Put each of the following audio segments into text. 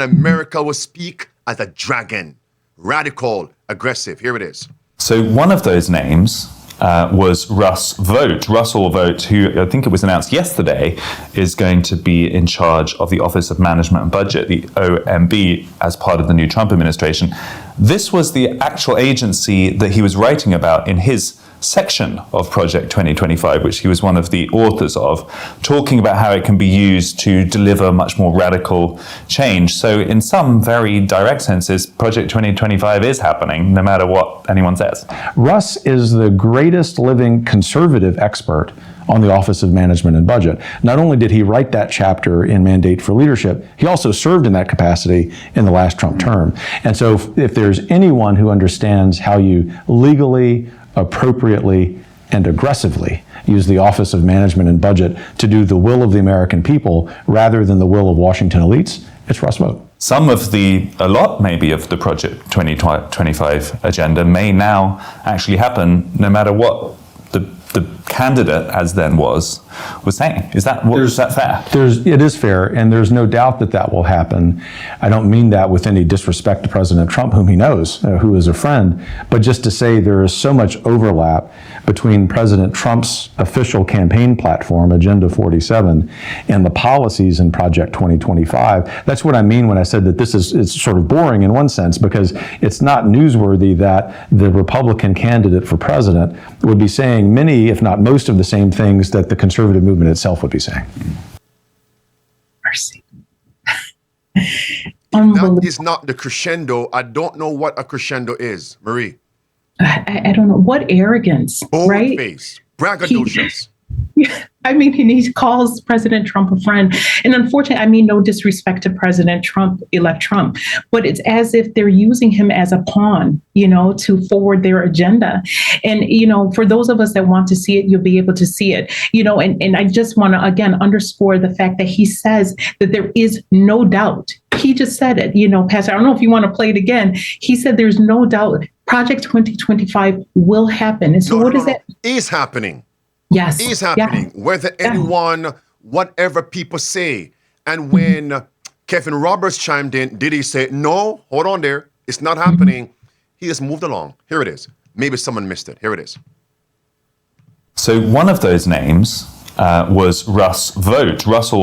America will speak as a dragon, radical, aggressive. Here it is. So one of those names was Russell Vought, who I think it was announced yesterday is going to be in charge of the Office of Management and Budget, the OMB, as part of the new Trump administration. This was the actual agency that he was writing about in his section of Project 2025, which he was one of the authors of, talking about how it can be used to deliver much more radical change. So in some very direct senses, Project 2025 is happening, no matter what anyone says. Russ is the greatest living conservative expert on the Office of Management and Budget. Not only did he write that chapter in Mandate for Leadership, he also served in that capacity in the last Trump term. And so if there's anyone who understands how you legally, appropriately, and aggressively use the Office of Management and Budget to do the will of the American people rather than the will of Washington elites, it's Russ Vought. A lot maybe of the Project 2025 agenda may now actually happen no matter what the candidate, as then was saying. Is that fair? It is fair, and there's no doubt that will happen. I don't mean that with any disrespect to President Trump, whom he knows, who is a friend, but just to say there is so much overlap between President Trump's official campaign platform, Agenda 47, and the policies in Project 2025. That's what I mean when I said that it's sort of boring in one sense, because it's not newsworthy that the Republican candidate for president would be saying many, if not most, of the same things that the conservative movement itself would be saying. Mercy. That is not the crescendo. I don't know what a crescendo is, Marie. I don't know. What arrogance, Bold right? face, braggadocious. I mean, he calls President Trump a friend. And unfortunately, I mean, no disrespect to President Trump, elect Trump, but it's as if they're using him as a pawn, to forward their agenda. And, for those of us that want to see it, you'll be able to see it, and I just want to, again, underscore the fact that he says that there is no doubt. He just said it, Pastor, I don't know if you want to play it again. He said there's no doubt Project 2025 will happen. And so that? Is happening. Yes. Is happening. Yeah. Whether anyone, whatever people say. And when Kevin Roberts chimed in, did he say, no, hold on there, it's not happening? He just moved along. Here it is. Maybe someone missed it. Here it is. So one of those names was Russell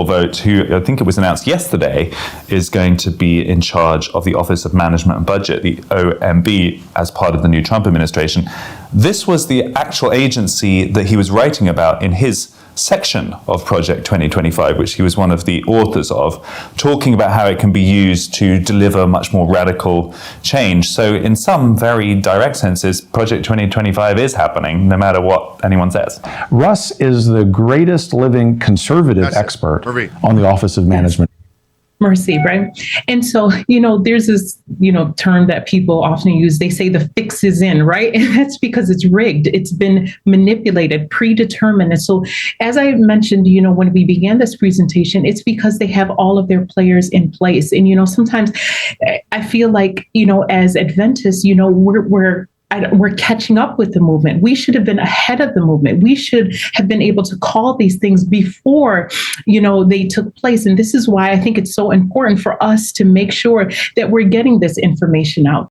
Vought, who I think it was announced yesterday is going to be in charge of the Office of Management and Budget, the OMB, as part of the new Trump administration. This was the actual agency that he was writing about in his section of Project 2025, which he was one of the authors of, talking about how it can be used to deliver much more radical change. So in some very direct senses, Project 2025 is happening, no matter what anyone says. Russ is the greatest living conservative expert on the Office of Management. Mercy, right? And so, there's this, term that people often use. They say the fix is in, right? And that's because it's rigged. It's been manipulated, predetermined. And so, as I mentioned, when we began this presentation, it's because they have all of their players in place. And, sometimes I feel like, as Adventists, we're catching up with the movement. We should have been ahead of the movement. We should have been able to call these things before, they took place. And this is why I think it's so important for us to make sure that we're getting this information out.